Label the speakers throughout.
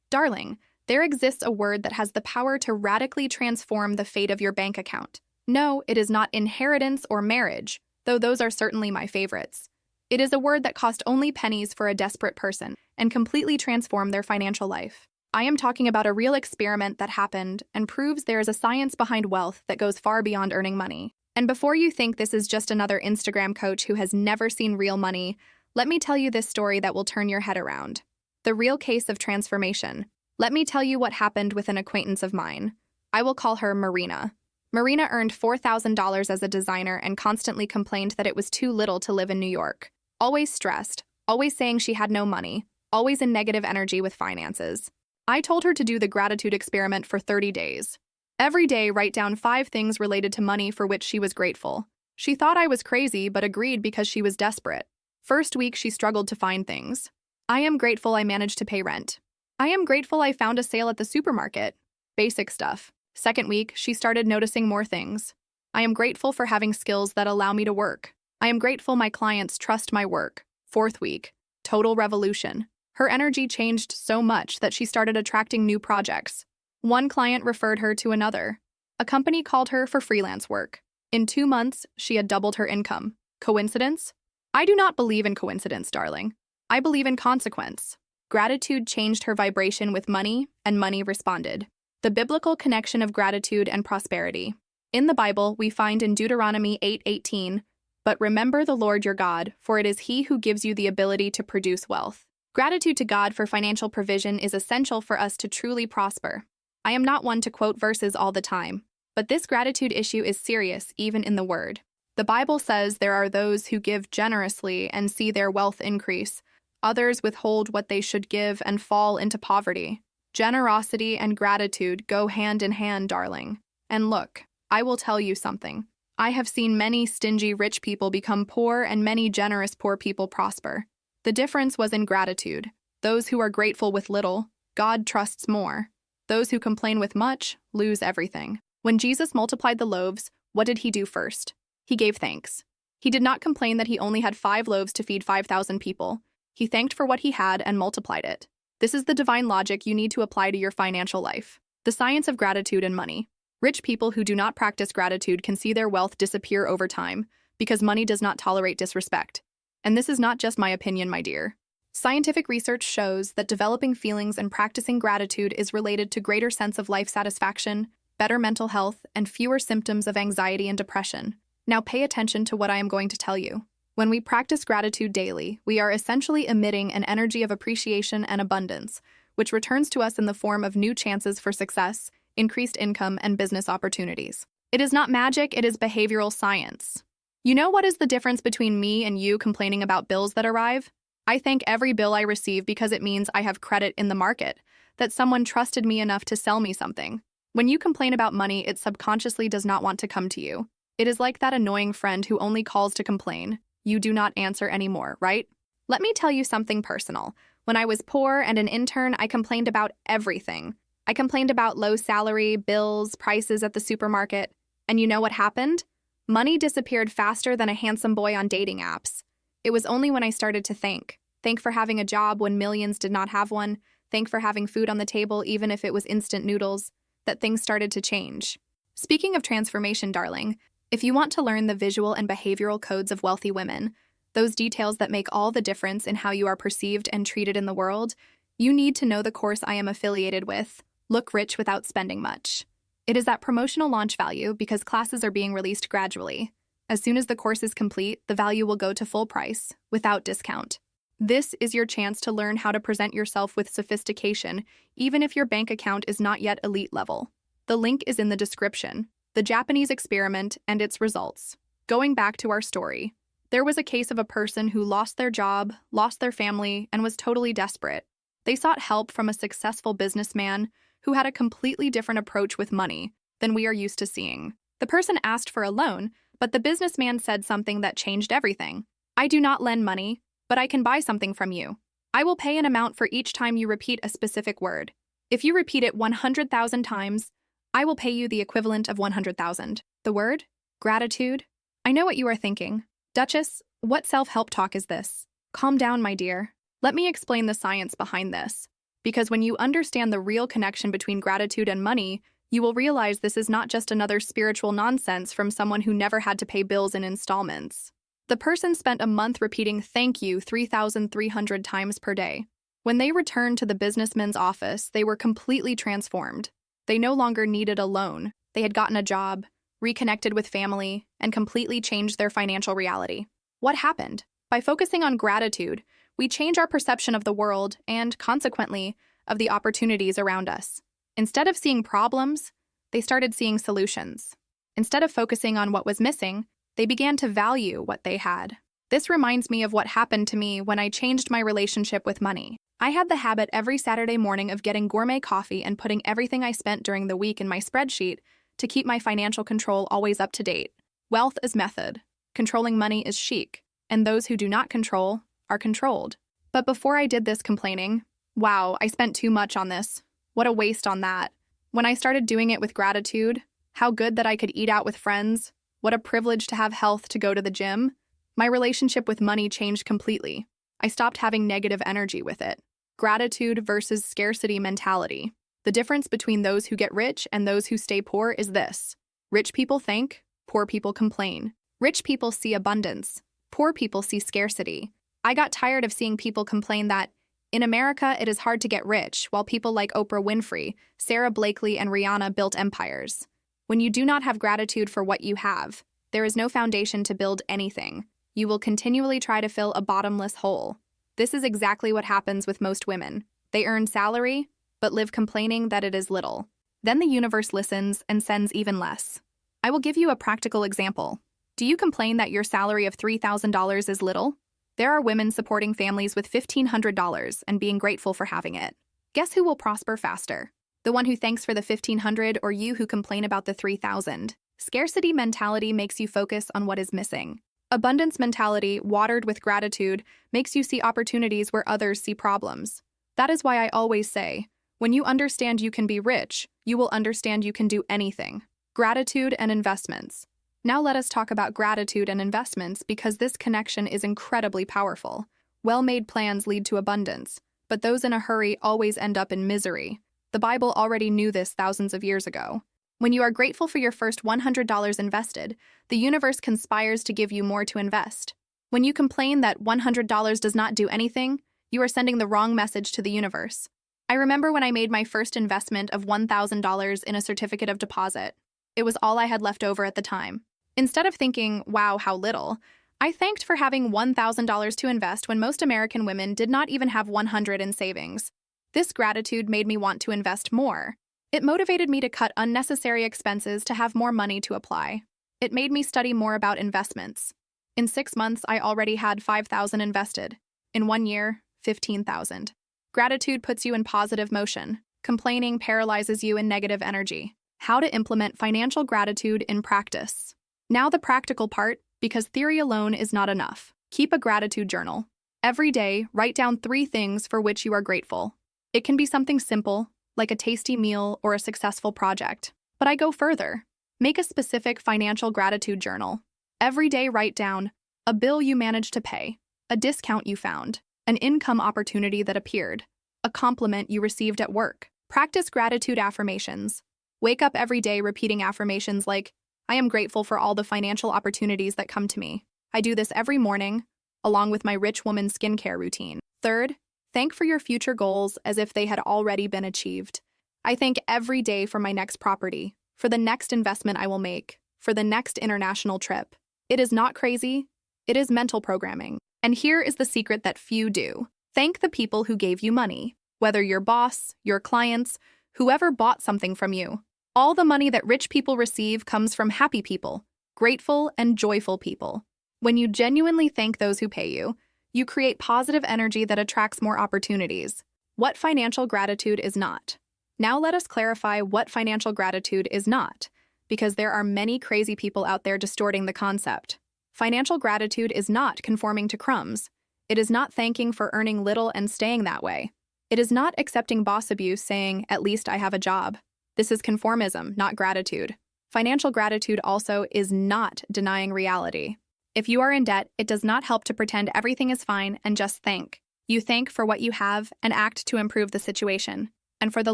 Speaker 1: Darling, there exists a word that has the power to radically transform the fate of your bank account. No, it is not inheritance or marriage, though those are certainly my favorites. It is a word that cost only pennies for a desperate person and completely transformed their financial life. I am talking about a real experiment that happened and proves there is a science behind wealth that goes far beyond earning money. And before you think this is just another Instagram coach who has never seen real money, let me tell you this story that will turn your head around. The real case of transformation. Let me tell you what happened with an acquaintance of mine. I will call her Marina. Marina earned $4,000 as a designer and constantly complained that it was too little to live in New York. Always stressed, always saying she had no money, always in negative energy with finances. I told her to do the gratitude experiment for 30 days. Every day, write down 5 things related to money for which she was grateful. She thought I was crazy, but agreed because she was desperate. First week, she struggled to find things. I am grateful I managed to pay rent. I am grateful I found a sale at the supermarket. Basic stuff. Second week, she started noticing more things. I am grateful for having skills that allow me to work. I am grateful my clients trust my work. Fourth week, total revolution. Her energy changed so much that she started attracting new projects. One client referred her to another. A company called her for freelance work. In 2 months, she had doubled her income. Coincidence? I do not believe in coincidence, darling. I believe in consequence. Gratitude changed her vibration with money, and money responded. The biblical connection of gratitude and prosperity. In the Bible, we find in Deuteronomy 8:18, "But remember the Lord your God, for it is He who gives you the ability to produce wealth." Gratitude to God for financial provision is essential for us to truly prosper. I am not one to quote verses all the time, but this gratitude issue is serious even in the Word. The Bible says there are those who give generously and see their wealth increase. Others withhold what they should give and fall into poverty. Generosity and gratitude go hand in hand, darling. And look, I will tell you something. I have seen many stingy rich people become poor and many generous poor people prosper. The difference was in gratitude. Those who are grateful with little, God trusts more. Those who complain with much lose everything. When Jesus multiplied the loaves, what did he do first? He gave thanks. He did not complain that he only had 5 loaves to feed 5,000 people. He thanked for what he had and multiplied it. This is the divine logic you need to apply to your financial life. The science of gratitude and money. Rich people who do not practice gratitude can see their wealth disappear over time because money does not tolerate disrespect. And this is not just my opinion, my dear. Scientific research shows that developing feelings and practicing gratitude is related to greater sense of life satisfaction, better mental health, and fewer symptoms of anxiety and depression. Now pay attention to what I am going to tell you. When we practice gratitude daily, we are essentially emitting an energy of appreciation and abundance, which returns to us in the form of new chances for success, increased income, and business opportunities. It is not magic, it is behavioral science. You know what is the difference between me and you complaining about bills that arrive? I thank every bill I receive because it means I have credit in the market, that someone trusted me enough to sell me something. When you complain about money, it subconsciously does not want to come to you. It is like that annoying friend who only calls to complain. You do not answer anymore, right? Let me tell you something personal. When I was poor and an intern, I complained about everything. I complained about low salary, bills, prices at the supermarket. And you know what happened? Money disappeared faster than a handsome boy on dating apps. It was only when I started to thank for having a job when millions did not have one, thank for having food on the table even if it was instant noodles, that things started to change. Speaking of transformation, darling, if you want to learn the visual and behavioral codes of wealthy women, those details that make all the difference in how you are perceived and treated in the world, you need to know the course I am affiliated with, Look Rich Without Spending Much. It is at promotional launch value because classes are being released gradually. As soon as the course is complete, the value will go to full price, without discount. This is your chance to learn how to present yourself with sophistication, even if your bank account is not yet elite level. The link is in the description. The Japanese experiment and its results. Going back to our story, there was a case of a person who lost their job, lost their family, and was totally desperate. They sought help from a successful businessman who had a completely different approach with money than we are used to seeing. The person asked for a loan, but the businessman said something that changed everything. I do not lend money, but I can buy something from you. I will pay an amount for each time you repeat a specific word. If you repeat it 100,000 times, I will pay you the equivalent of 100,000. The word? Gratitude? I know what you are thinking. Duchess, what self-help talk is this? Calm down, my dear. Let me explain the science behind this. Because when you understand the real connection between gratitude and money, you will realize this is not just another spiritual nonsense from someone who never had to pay bills in installments. The person spent a month repeating thank you 3,300 times per day. When they returned to the businessman's office, they were completely transformed. They no longer needed a loan. They had gotten a job, reconnected with family, and completely changed their financial reality. What happened? By focusing on gratitude, we change our perception of the world and, consequently, of the opportunities around us. Instead of seeing problems, they started seeing solutions. Instead of focusing on what was missing, they began to value what they had. This reminds me of what happened to me when I changed my relationship with money. I had the habit every Saturday morning of getting gourmet coffee and putting everything I spent during the week in my spreadsheet to keep my financial control always up to date. Wealth is method. Controlling money is chic. And those who do not control are controlled. But before I did this complaining, wow, I spent too much on this. What a waste on that. When I started doing it with gratitude, how good that I could eat out with friends, what a privilege to have health to go to the gym, my relationship with money changed completely. I stopped having negative energy with it. Gratitude versus scarcity mentality. The difference between those who get rich and those who stay poor is this. Rich people thank, poor people complain. Rich people see abundance, poor people see scarcity. I got tired of seeing people complain that, in America, it is hard to get rich, while people like Oprah Winfrey, Sarah Blakely, and Rihanna built empires. When you do not have gratitude for what you have, there is no foundation to build anything. You will continually try to fill a bottomless hole. This is exactly what happens with most women. They earn salary, but live complaining that it is little. Then the universe listens and sends even less. I will give you a practical example. Do you complain that your salary of $3,000 is little? There are women supporting families with $1,500 and being grateful for having it. Guess who will prosper faster? The one who thanks for the $1,500 or you who complain about the $3,000? Scarcity mentality makes you focus on what is missing. Abundance mentality, watered with gratitude, makes you see opportunities where others see problems. That is why I always say, when you understand you can be rich, you will understand you can do anything. Gratitude and investments. Now let us talk about gratitude and investments because this connection is incredibly powerful. Well-made plans lead to abundance, but those in a hurry always end up in misery. The Bible already knew this thousands of years ago. When you are grateful for your first $100 invested, the universe conspires to give you more to invest. When you complain that $100 does not do anything, you are sending the wrong message to the universe. I remember when I made my first investment of $1,000 in a certificate of deposit. It was all I had left over at the time. Instead of thinking, wow, how little, I thanked for having $1,000 to invest when most American women did not even have $100 in savings. This gratitude made me want to invest more. It motivated me to cut unnecessary expenses to have more money to apply. It made me study more about investments. In 6 months, I already had $5,000 invested. In 1 year, $15,000. Gratitude puts you in positive motion. Complaining paralyzes you in negative energy. How to implement financial gratitude in practice. Now the practical part, because theory alone is not enough. Keep a gratitude journal. Every day, write down 3 things for which you are grateful. It can be something simple, like a tasty meal or a successful project. But I go further. Make a specific financial gratitude journal. Every day write down a bill you managed to pay, a discount you found, an income opportunity that appeared, a compliment you received at work. Practice gratitude affirmations. Wake up every day repeating affirmations like, I am grateful for all the financial opportunities that come to me. I do this every morning, along with my rich woman skincare routine. Third, thank for your future goals as if they had already been achieved. I thank every day for my next property, for the next investment I will make, for the next international trip. It is not crazy. It is mental programming. And here is the secret that few do. Thank the people who gave you money, whether your boss, your clients, whoever bought something from you. All the money that rich people receive comes from happy people, grateful and joyful people. When you genuinely thank those who pay you, you create positive energy that attracts more opportunities. What financial gratitude is not. Now let us clarify what financial gratitude is not, because there are many crazy people out there distorting the concept. Financial gratitude is not conforming to crumbs. It is not thanking for earning little and staying that way. It is not accepting boss abuse saying, at least I have a job. This is conformism, not gratitude. Financial gratitude also is not denying reality. If you are in debt, it does not help to pretend everything is fine and just thank. You thank for what you have and act to improve the situation. And for the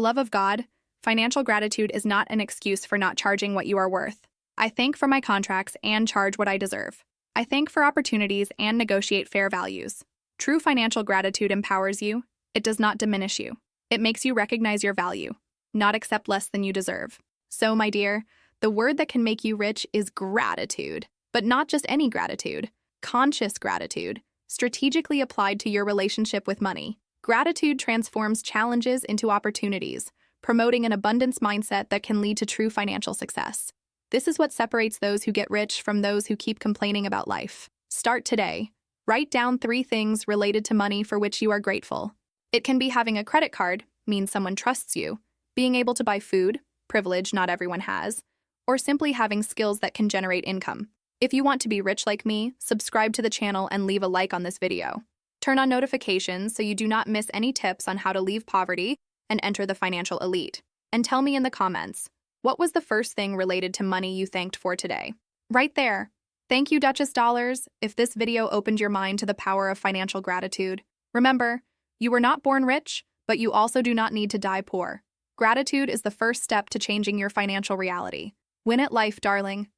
Speaker 1: love of God, financial gratitude is not an excuse for not charging what you are worth. I thank for my contracts and charge what I deserve. I thank for opportunities and negotiate fair values. True financial gratitude empowers you. It does not diminish you. It makes you recognize your value, not accept less than you deserve. So, my dear, the word that can make you rich is gratitude. But not just any gratitude. Conscious gratitude, strategically applied to your relationship with money. Gratitude transforms challenges into opportunities, promoting an abundance mindset that can lead to true financial success. This is what separates those who get rich from those who keep complaining about life. Start today. Write down 3 things related to money for which you are grateful. It can be having a credit card, means someone trusts you, being able to buy food, privilege not everyone has, or simply having skills that can generate income. If you want to be rich like me, subscribe to the channel and leave a like on this video. Turn on notifications so you do not miss any tips on how to leave poverty and enter the financial elite. And tell me in the comments, what was the first thing related to money you thanked for today? Right there. Thank you, Duchess Dollars, if this video opened your mind to the power of financial gratitude. Remember, you were not born rich, but you also do not need to die poor. Gratitude is the first step to changing your financial reality. Win at life, darling.